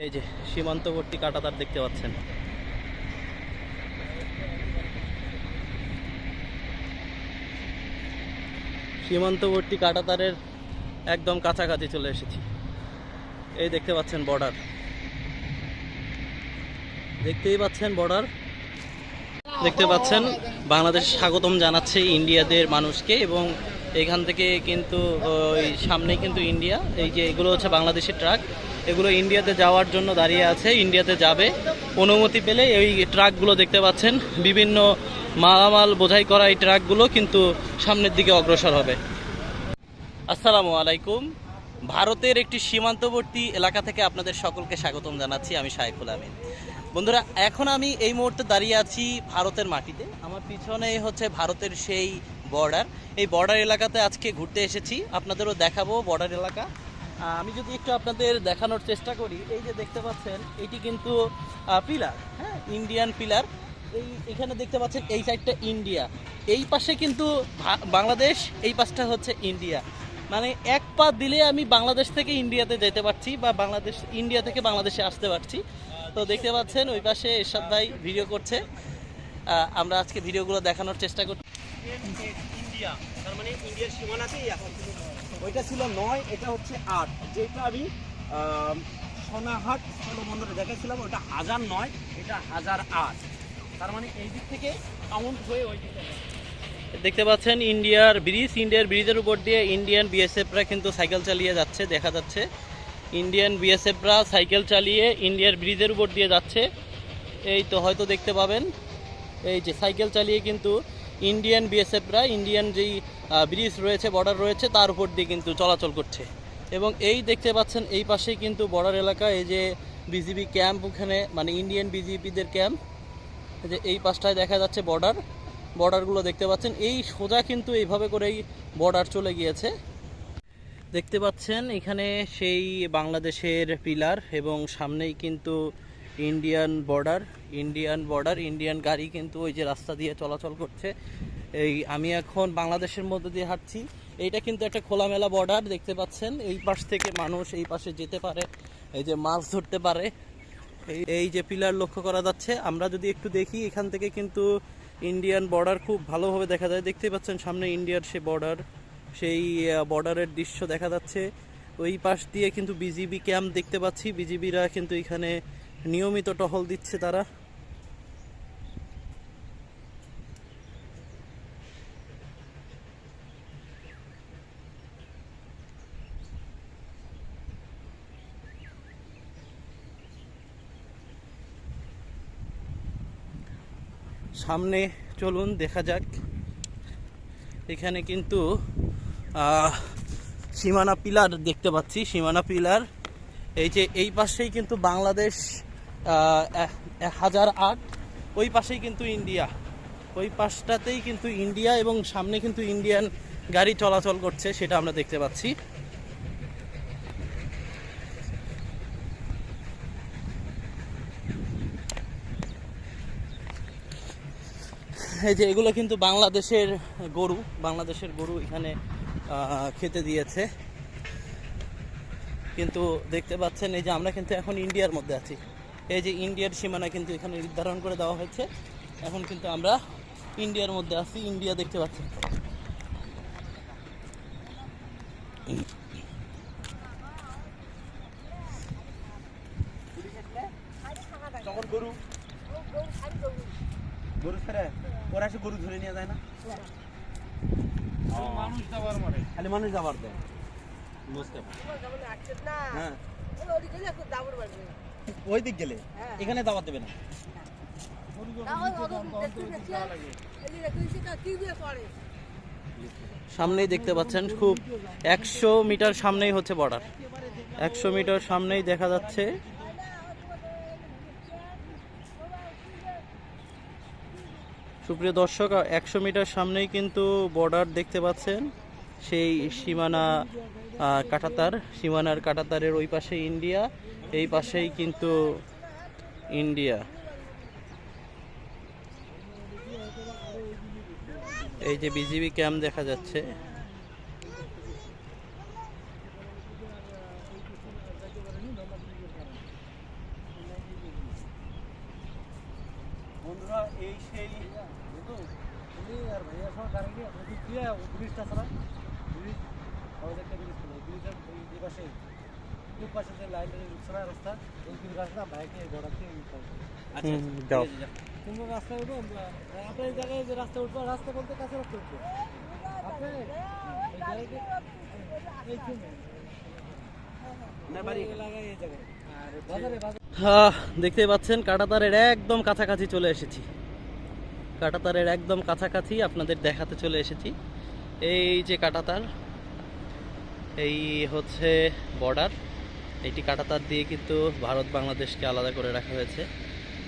এই যে সীমান্তবর্তী কাঁটাতার দেখতে পাচ্ছেন। সীমান্তবর্তী কাঁটাতারের একদম কাছাকাছি চলে এসেছি। এই দেখতে পাচ্ছেন বর্ডার, দেখতেই পাচ্ছেন বর্ডার, দেখতে পাচ্ছেন বাংলাদেশ স্বাগতম জানাচ্ছে ইন্ডিয়াদের মানুষকে। এবং এখান থেকে কিন্তু ওই সামনে কিন্তু ইন্ডিয়া, এই যে এগুলো হচ্ছে বাংলাদেশের ট্রাক, এগুলো ইন্ডিয়াতে যাওয়ার জন্য দাঁড়িয়ে আছে, ইন্ডিয়াতে যাবে। অনুমতি পেলে এই ট্রাকগুলো দেখতে পাচ্ছেন বিভিন্ন মালামাল বোঝাই করা এই ট্রাকগুলো কিন্তু সামনের দিকে অগ্রসর হবে। আসসালামু আলাইকুম। ভারতের একটি সীমান্তবর্তী এলাকা থেকে আপনাদের সকলকে স্বাগতম জানাচ্ছি, আমি শাইখুল আমিন। বন্ধুরা, এখন আমি এই মুহূর্তে দাঁড়িয়ে আছি ভারতের মাটিতে। আমার পিছনে হচ্ছে ভারতের সেই বর্ডার। এই বর্ডার এলাকাতে আজকে ঘুরতে এসেছি, আপনাদেরও দেখাবো বর্ডার এলাকা। আমি যদি একটু আপনাদের দেখানোর চেষ্টা করি, এই যে দেখতে পাচ্ছেন এটি কিন্তু পিলার, হ্যাঁ, ইন্ডিয়ান পিলার। এখানে দেখতে পাচ্ছেন এই সাইডটা ইন্ডিয়া, এই পাশে কিন্তু বাংলাদেশ, এই পাশটা হচ্ছে ইন্ডিয়া। মানে এক পা দিলে আমি বাংলাদেশ থেকে ইন্ডিয়াতে যেতে পারছি, বা বাংলাদেশ ইন্ডিয়া থেকে বাংলাদেশে আসতে পারছি। তো দেখতে পাচ্ছেন ওই পাশে এরশাদ ভাই ভিডিও করছে, আমরা আজকে ভিডিওগুলো দেখানোর চেষ্টা করছি। ইন্ডিয়া, তার মানে ইন্ডিয়ার সীমানাতেই এখন। ওইটা ছিল 9, এটা হচ্ছে 8। যেটা আমি সোনাহাট স্থলবন্দরে দেখেছিলাম ওটা 1009, এটা 1008। তার মানে এই দিক থেকে কাউন্ট হয়ে ওই দিকে দেখতে পাচ্ছেন ইন্ডিয়ার ব্রিজের উপর দিয়ে ইন্ডিয়ান বিএসএফরা কিন্তু সাইকেল চালিয়ে যাচ্ছে, দেখা যাচ্ছে ইন্ডিয়ান বিএসএফরা সাইকেল চালিয়ে ইন্ডিয়ার ব্রিজের উপর দিয়ে যাচ্ছে। এই তো হয়তো দেখতে পাবেন, এই যে সাইকেল চালিয়ে কিন্তু ইন্ডিয়ান বিএসএফরা ইন্ডিয়ান যেই ব্রিজ রয়েছে, বর্ডার রয়েছে, তার উপর দিয়ে কিন্তু চলাচল করছে। এবং এই দেখতে পাচ্ছেন এই পাশেই কিন্তু বর্ডার এলাকা, এই যে বিজিবি ক্যাম্প, ওখানে মানে ইন্ডিয়ান বিজিবিদের ক্যাম্প। যে এই পাশটায় দেখা যাচ্ছে বর্ডারগুলো দেখতে পাচ্ছেন, এই সোজা কিন্তু এইভাবে করেই বর্ডার চলে গিয়েছে। দেখতে পাচ্ছেন এখানে সেই বাংলাদেশের পিলার, এবং সামনেই কিন্তু ইন্ডিয়ান গাড়ি কিন্তু ওই যে রাস্তা দিয়ে চলাচল করছে। এই আমি এখন বাংলাদেশের মধ্যে দিয়ে হাঁটছি। এইটা কিন্তু একটা খোলামেলা বর্ডার, দেখতে পাচ্ছেন এই পাশ থেকে মানুষ এই পাশে যেতে পারে, এই যে মাছ ধরতে পারে। এই যে পিলার লক্ষ্য করা যাচ্ছে, আমরা যদি একটু দেখি এখান থেকে কিন্তু ইন্ডিয়ান বর্ডার খুব ভালোভাবে দেখা যায়। দেখতে পাচ্ছেন সামনে ইন্ডিয়ার সেই বর্ডার, সেই বর্ডারের দৃশ্য দেখা যাচ্ছে। ওই পাশ দিয়ে কিন্তু বিজিবি ক্যাম্প দেখতে পাচ্ছি, বিজিবিরা কিন্তু এখানে নিয়মিত টহল দিচ্ছে তারা। সামনে চলুন দেখা যাক। এখানে কিন্তু সীমানা পিলার দেখতে পাচ্ছি, সীমানা পিলার। এই যে এই পাশেই কিন্তু বাংলাদেশ 1008, ওই পাশেই কিন্তু ইন্ডিয়া, ওই পাশটাতেই কিন্তু ইন্ডিয়া, এবং সামনে কিন্তু ইন্ডিয়ান গাড়ি চলাচল করছে, সেটা আমরা দেখতে পাচ্ছি। এই যে এগুলো কিন্তু বাংলাদেশের গরু এখানে খেতে দিয়েছে। কিন্তু দেখতে পাচ্ছেন এই যে আমরা কিন্তু এখন ইন্ডিয়ার মধ্যে আছি, এই যে ইন্ডিয়ার সীমানা কিন্তু এখানে নির্ধারণ করে দেওয়া হয়েছে। এখন কিন্তু আমরা ইন্ডিয়ার মধ্যে আছি, ইন্ডিয়া দেখতে পাচ্ছি। তখন গরু ছেড়ে ওরা এসে গরু ধরে নিয়ে যায় না, মানুষ যাবার মারে, খালি মানুষ যাবার দেয়। বুঝতে পারি, হ্যাঁ ওই দিক গেলে এখানে দাবার দেবে না। সামনেই দেখতে পাচ্ছেন, খুব 100 মিটার সামনেই হচ্ছে বর্ডার, 100 মিটার সামনেই দেখা যাচ্ছে। সুপ্রিয় দর্শক, 100 মিটার সামনেই কিন্তু বর্ডার দেখতে পাচ্ছেন, সেই সীমানার কাঁটাতারের ওই পাশে ইন্ডিয়া, এই পাশেই কিন্তু ইন্ডিয়া। এই যে বিজিবি ক্যাম্প দেখা যাচ্ছে। বন্ধুরা এই সেই আর ভাইয়া সব গাড়ি নিয়ে ওদিক দিয়ে ব্রিজটা ছাড়া ব্রিজ আমাদের একটা ব্রিজ ছিল ব্রিজের এই পাশে দু পাশে যে লাইনের ছাড়া রাস্তা ওই ব্রিজ রাস্তা বাইকে ঘোড়াতে আচ্ছা যাও। ঠিক আছে, যাও। তোমরা রাস্তা উঠো আপনার এই জায়গায় যে রাস্তা উঠবো রাস্তা বলতে কাছে রাস্তা উঠবো আপনি এই জায়গায় এইখানে আপনার বাড়ি এলাকায় এই জায়গায় আর বাজারে বাজারে দেখতেই পাচ্ছেন কাঁটাতারের একদম কাছাকাছি চলে এসেছি। কাঁটাতারের একদম কাছাকাছি আপনাদের দেখাতে চলে এসেছি। এই যে কাঁটাতার, এই হচ্ছে বর্ডার। এইটি কাঁটাতার দিয়ে কিন্তু ভারত বাংলাদেশকে আলাদা করে রাখা হয়েছে।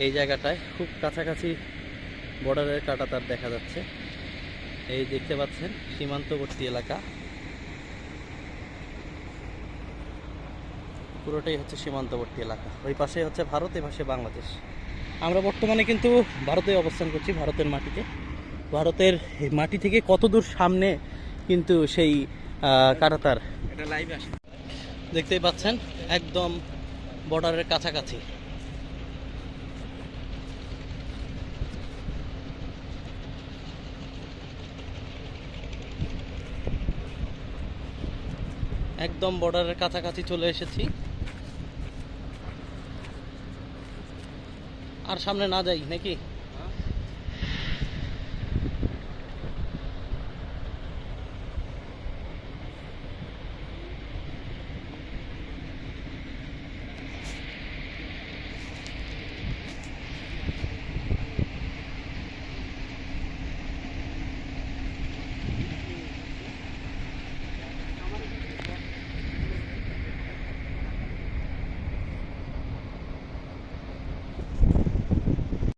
এই জায়গাটায় খুব কাছাকাছি বর্ডারের কাঁটাতার দেখা যাচ্ছে। এই দেখতে পাচ্ছেন সীমান্তবর্তী এলাকা, পুরোটাই হচ্ছে সীমান্তবর্তী এলাকা। ওই পাশে হচ্ছে ভারত, এই পাশে বাংলাদেশ। আমরা বর্তমানে কিন্তু ভারতে অবস্থান করছি, ভারতের মাটিতে। ভারতের এই মাটি থেকে কত দূর সামনে কিন্তু সেই কাঁটাতার এটা লাইভে আসে। দেখতেই পাচ্ছেন একদম বর্ডারের কাছাকাছি। একদম বর্ডারের কাছাকাছি চলে এসেছি। আর সামনে না যাই নাকি?